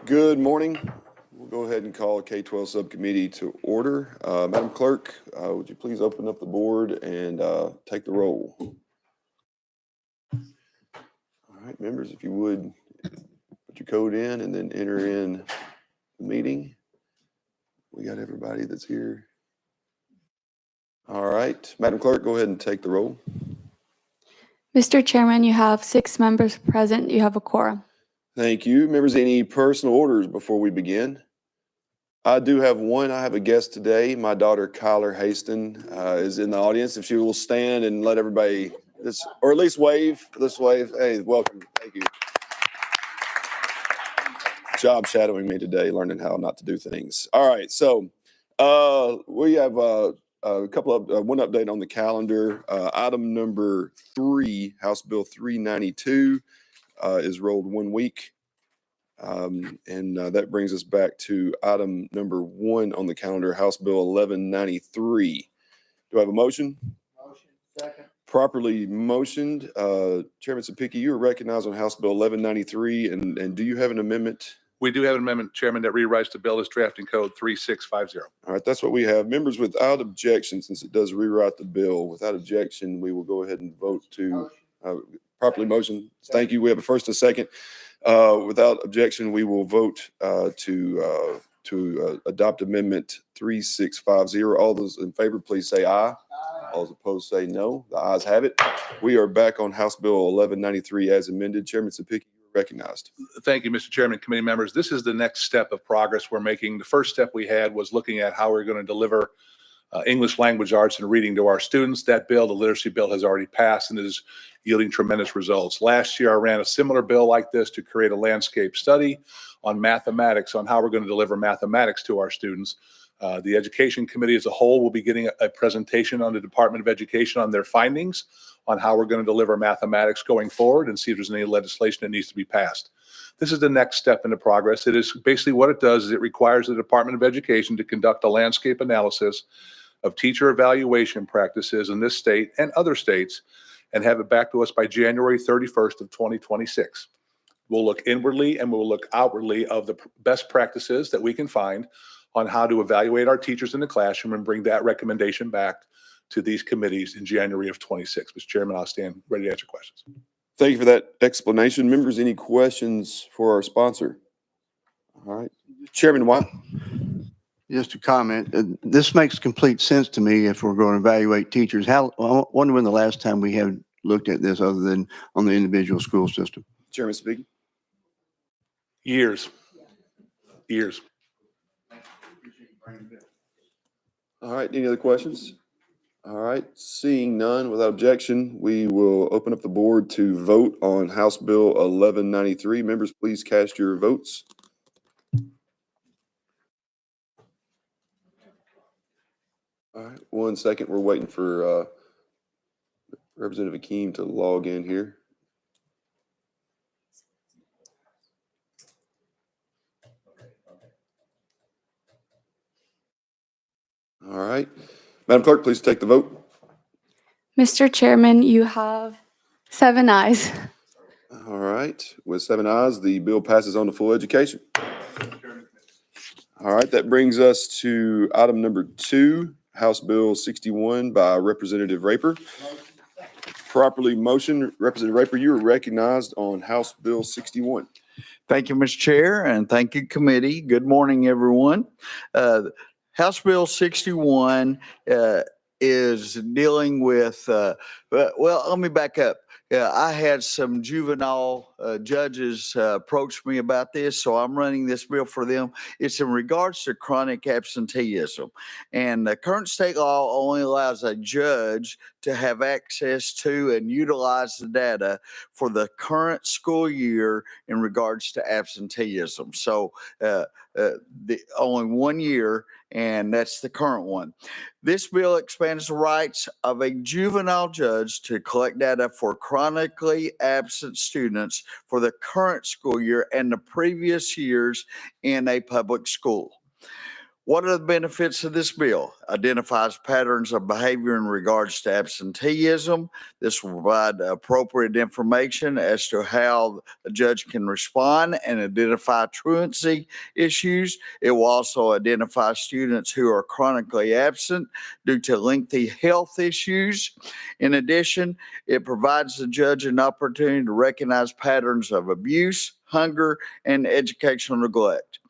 Good morning. We'll go ahead and call K-12 Subcommittee to order. Madam Clerk, would you please open up the board and take the roll? All right, members, if you would, put your code in and then enter in the meeting. We got everybody that's here. All right, Madam Clerk, go ahead and take the roll. Mr. Chairman, you have 6 members present. You have a quorum. Thank you. Members, any personal orders before we begin? I do have one. I have a guest today. My daughter, Kyler Haston, is in the audience. If she will stand and let everybody, or at least wave. Let's wave. Hey, welcome. Thank you. Job shadowing me today, learning how not to do things. All right, so we have a couple of one update on the calendar. Item number 3, House Bill 392, is rolled 1 week. And that brings us back to item number 1 on the calendar, House Bill 1193. Do I have a motion? Motion. Second. Properly motioned. Chairman Sapicki, you are recognized on House Bill 1193, and do you have an amendment? We do have an amendment, Chairman, that rewrites the bill as drafting code 3650. All right, that's what we have. Members, without objection, since it does rewrite the bill, without objection, we will go ahead and vote to properly motion. Thank you. We have a first and a second. Without objection, we will vote to adopt Amendment 3650. All those in favor, please say aye. Aye. All those opposed say no. The ayes have it. We are back on House Bill 1193 as amended. Chairman Sapicki, you are recognized. Thank you, Mr. Chairman, committee members. This is the next step of progress we're making. The first step we had was looking at how we're going to deliver English language arts and reading to our students. That bill, the literacy bill, has already passed and is yielding tremendous results. Last year, I ran a similar bill like this to create a landscape study on mathematics, on how we're going to deliver mathematics to our students. The Education Committee as a whole will be getting a presentation on the Department of Education on their findings on how we're going to deliver mathematics going forward and see if there's any legislation that needs to be passed. This is the next step into progress. It is basically what it does is it requires the Department of Education to conduct a landscape analysis of teacher evaluation practices in this state and other states and have it back to us by January 31st of 2026. We'll look inwardly and we'll look outwardly of the best practices that we can find on how to evaluate our teachers in the classroom and bring that recommendation back to these committees in January of 26. Mr. Chairman, I'll stand ready to answer questions. Thank you for that explanation. Members, any questions for our sponsor? All right. Chairman Watt. Just a comment. This makes complete sense to me if we're going to evaluate teachers. I wonder when the last time we have looked at this other than on the individual school system. Chairman speaking. Years. All right. Any other questions? All right. Seeing none, without objection, we will open up the board to vote on House Bill 1193. Members, please cast your votes. All right. 1 second. We're waiting for Representative Akeem to log in here. All right. Madam Clerk, please take the vote. Mr. Chairman, you have 7 ayes. All right. With 7 ayes, the bill passes on to full education. All right. That brings us to item number 2, House Bill 61 by Representative Raper. Properly motioned. Representative Raper, you are recognized on House Bill 61. Thank you, Mr. Chair, and thank you, committee. Good morning, everyone. House Bill 61 is dealing with, well, let me back up. I had some juvenile judges approach me about this, so I'm running this bill for them. It's in regards to chronic absenteeism. And the current state law only allows a judge to have access to and utilize the data for the current school year in regards to absenteeism. So only 1 year, and that's the current one. This bill expands the rights of a juvenile judge to collect data for chronically absent students for the current school year and the previous years in a public school. What are the benefits of this bill? Identifies patterns of behavior in regards to absenteeism. This will provide appropriate information as to how a judge can respond and identify truancy issues. It will also identify students who are chronically absent due to lengthy health issues. In addition, it provides the judge an opportunity to recognize patterns of abuse, hunger, and educational neglect.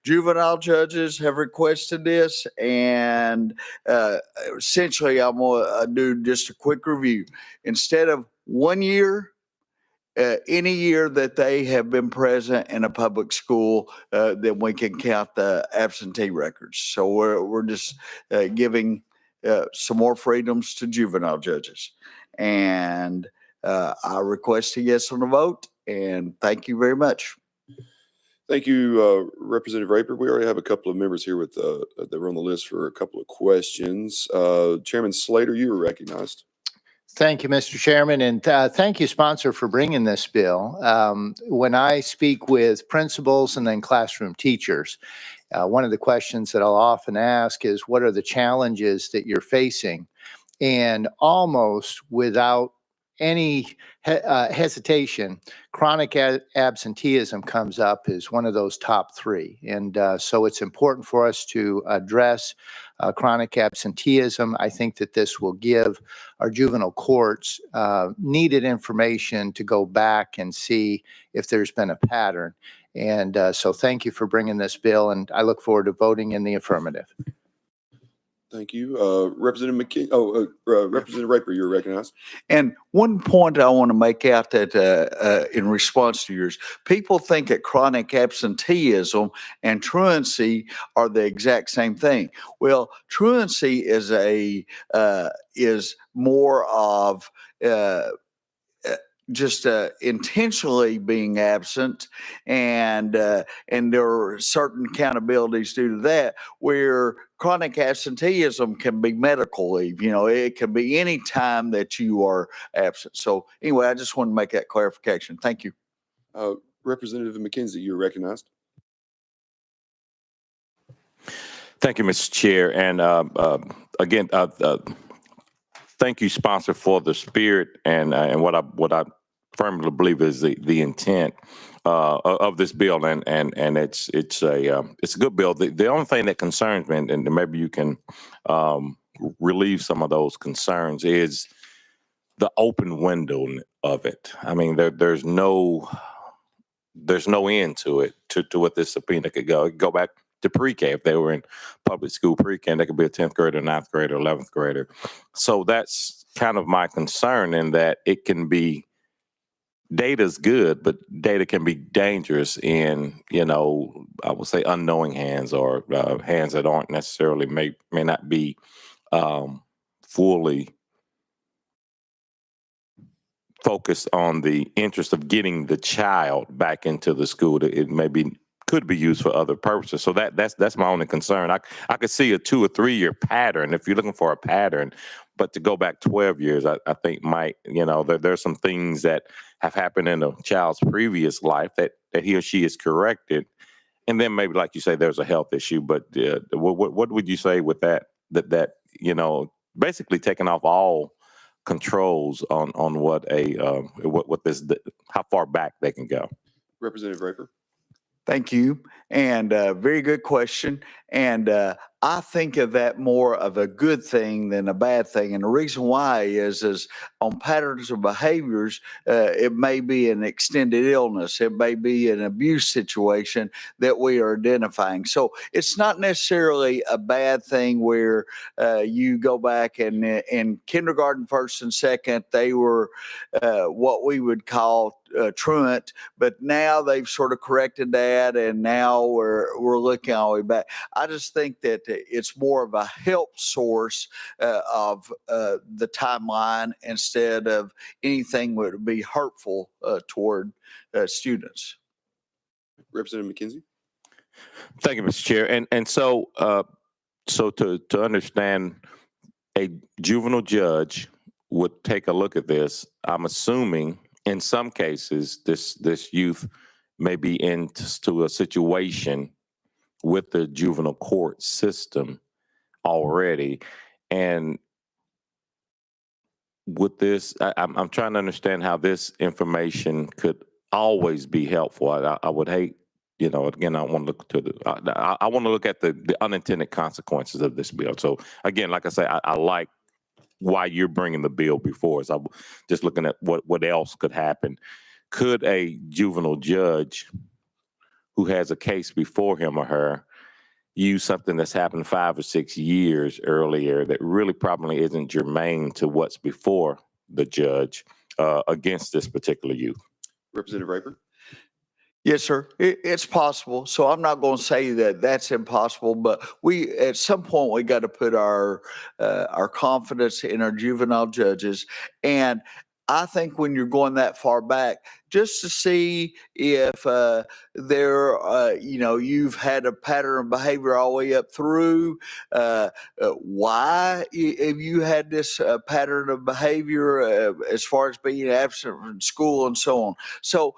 Juvenile judges have requested this, and essentially, I'm going to do just a quick review. Instead of 1 year, any year that they have been present in a public school, then we can count the absentee records. So we're just giving some more freedoms to juvenile judges. And I request a yes on the vote, and thank you very much. Thank you, Representative Raper. We already have a couple of members here with that were on the list for a couple of questions. Chairman Slater, you are recognized. Thank you, Mr. Chairman, and thank you, sponsor, for bringing this bill. When I speak with principals and then classroom teachers, one of the questions that I'll often ask is, what are the challenges that you're facing? And almost without any hesitation, chronic absenteeism comes up as one of those top three. And so it's important for us to address chronic absenteeism. I think that this will give our juvenile courts needed information to go back and see if there's been a pattern. And so thank you for bringing this bill, and I look forward to voting in the affirmative. Thank you. Representative Representative Raper, you're recognized. And one point I want to make out that in response to yours, people think that chronic absenteeism and truancy are the exact same thing. Well, truancy is more of just intentionally being absent, and there are certain accountabilities due to that, where chronic absenteeism can be medical leave. You know, it can be any time that you are absent. So anyway, I just want to make that clarification. Thank you. Representative McKenzie, you're recognized. Thank you, Mr. Chair. And again, thank you, sponsor, for the spirit and what I firmly believe is the intent of this bill, and it's a good bill. The only thing that concerns me, and maybe you can relieve some of those concerns, is the open window of it. I mean, there's no end to it, to what this subpoena could go. It could go back to pre-K. If they were in public school pre-K, they could be a 10th grader, 9th grader, 11th grader. So that's kind of my concern, in that it can be, data's good, but data can be dangerous in, I would say, unknowing hands, or hands that aren't necessarily, may not be fully focused on the interest of getting the child back into the school. That it could be used for other purposes. So that's my only concern. I could see a 2 or 3 year pattern if you're looking for a pattern, but to go back 12 years, I think might, there's some things that have happened in a child's previous life that he or she is corrected. And then maybe, like you say, there's a health issue, but what would you say with that, basically taking off all controls on what this, how far back they can go? Representative Raper. Thank you. And very good question. And I think of that more of a good thing than a bad thing. And the reason why is on patterns of behaviors, it may be an extended illness. It may be an abuse situation that we are identifying. So it's not necessarily a bad thing where you go back and in kindergarten, first and second, they were what we would call truant, but now they've sort of corrected that, and now we're looking all the way back. I just think that it's more of a help source of the timeline instead of anything that would be hurtful toward students. Representative McKenzie. Thank you, Mr. Chair. And so to understand, a juvenile judge would take a look at this. I'm assuming in some cases this youth may be into a situation with the juvenile court system already. And with this, I'm trying to understand how this information could always be helpful. I would hate, you know, again, I want to look to I want to look at the unintended consequences of this bill. So again, like I say, I like why you're bringing the bill before us. I'm just looking at what else could happen. Could a juvenile judge who has a case before him or her use something that's happened 5 or 6 years earlier that really probably isn't germane to what's before the judge against this particular youth? Representative Raper? Yes, sir. It's possible. So I'm not going to say that that's impossible, but at some point we got to put our confidence in our juvenile judges. And I think when you're going that far back, just to see if you've had a pattern of behavior all the way up through, why have you had this pattern of behavior as far as being absent from school and so on. So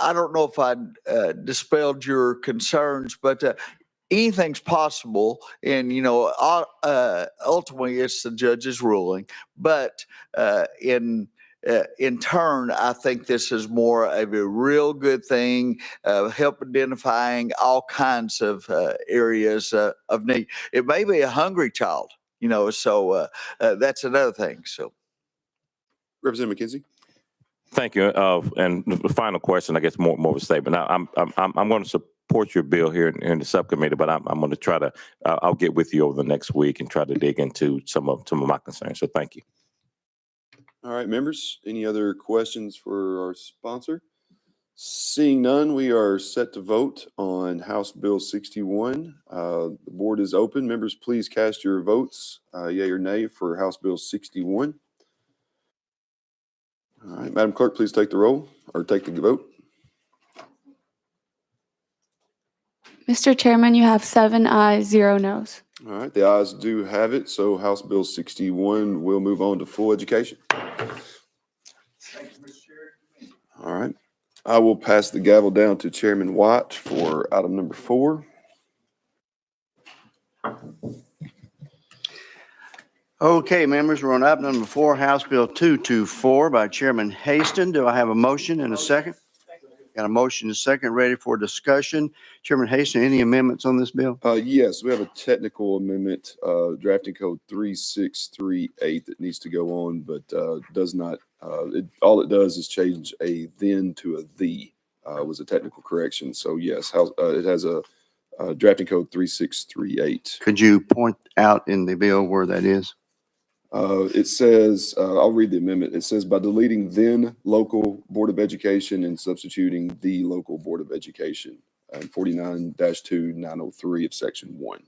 I don't know if I dispelled your concerns, but anything's possible. And, ultimately it's the judge's ruling. But in turn, I think this is more of a real good thing, help identifying all kinds of areas of need. It may be a hungry child, so that's another thing. So, Representative McKenzie? Thank you. And the final question, I guess, more of a statement. I'm going to support your bill here in the subcommittee, but I'm going to try to. I'll get with you over the next week and try to dig into some of my concerns. So, thank you. All right, members. Any other questions for our sponsor? Seeing none, we are set to vote on House Bill 61. The board is open. Members, please cast your votes, yea or nay, for House Bill 61. All right, Madam Clerk, please take the roll or take the vote. Mr. Chairman, you have 7 ayes, 0 noes. All right, the ayes do have it. So House Bill 61 will move on to full education. thank you, Mr. Chair. All right, I will pass the gavel down to Chairman Watt for item number 4. Okay, members, we're on item number 4, House Bill 224 by Chairman Haston. Do I have a motion and a second? Got a motion and a second ready for discussion. Chairman Haston, any amendments on this bill? Yes, we have a technical amendment, drafting code 3638 that needs to go on, but does not. All it does is change a then to a the. Was a technical correction. So yes, it has a drafting code 3638. Could you point out in the bill where that is? It says, I'll read the amendment. It says, by deleting then local Board of Education and substituting the local Board of Education, 49-2-903 of section 1.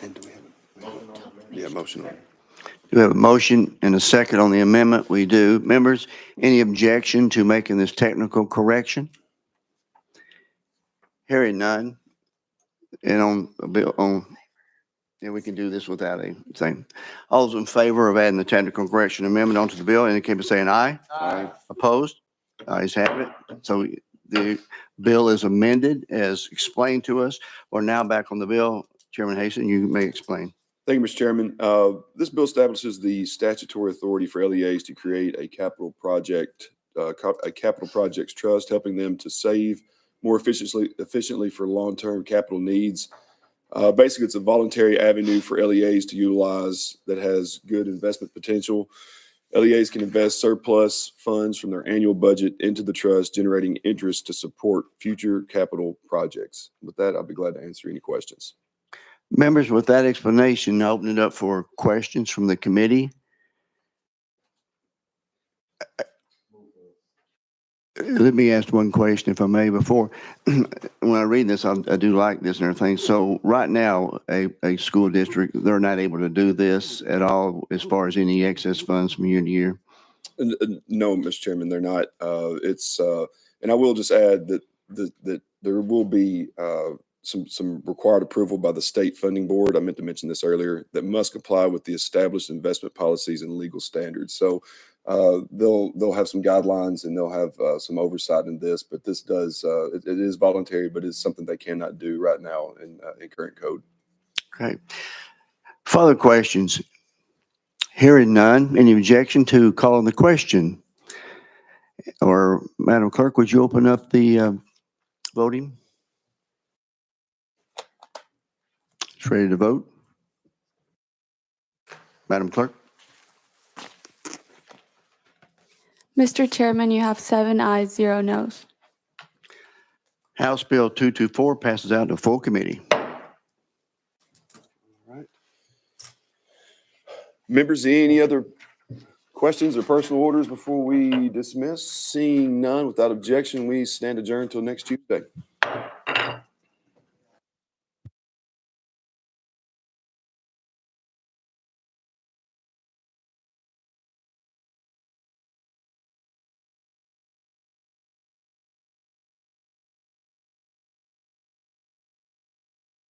And do we have a motion on it? Do we have a motion and a second on the amendment? We do. Members, any objection to making this technical correction? Hearing none. And on a bill and we can do this without a thing. All those in favor of adding the technical correction amendment onto the bill indicate by saying aye. Aye. Opposed? Ayes have it. So the bill is amended as explained to us. We're now back on the bill. Chairman Haston, you may explain. Thank you, Mr. Chairman. This bill establishes the statutory authority for LEAs to create a capital projects trust, helping them to save more efficiently for long-term capital needs. Basically, it's a voluntary avenue for LEAs to utilize that has good investment potential. LEAs can invest surplus funds from their annual budget into the trust, generating interest to support future capital projects. With that, I'll be glad to answer any questions. Members, with that explanation, I open it up for questions from the committee. Let me ask one question, if I may, before. When I read this, I do like this and everything. So right now, a school district, they're not able to do this at all as far as any excess funds from year to year? No, Mr. Chairman, they're not. And I will just add that there will be some required approval by the state funding board. I meant to mention this earlier, that must comply with the established investment policies and legal standards. So they'll have some guidelines and they'll have some oversight in this, but this does, it is voluntary, but it's something they cannot do right now in current code. Okay. Further questions? Hearing none. Any objection to calling the question? Or Madam Clerk, would you open up the voting? It's ready to vote. Madam Clerk? Mr. Chairman, you have 7 ayes, 0 noes. House Bill 224 passes out to full committee. Members, any other questions or personal orders before we dismiss? Seeing none, without objection, we stand adjourned until next Tuesday.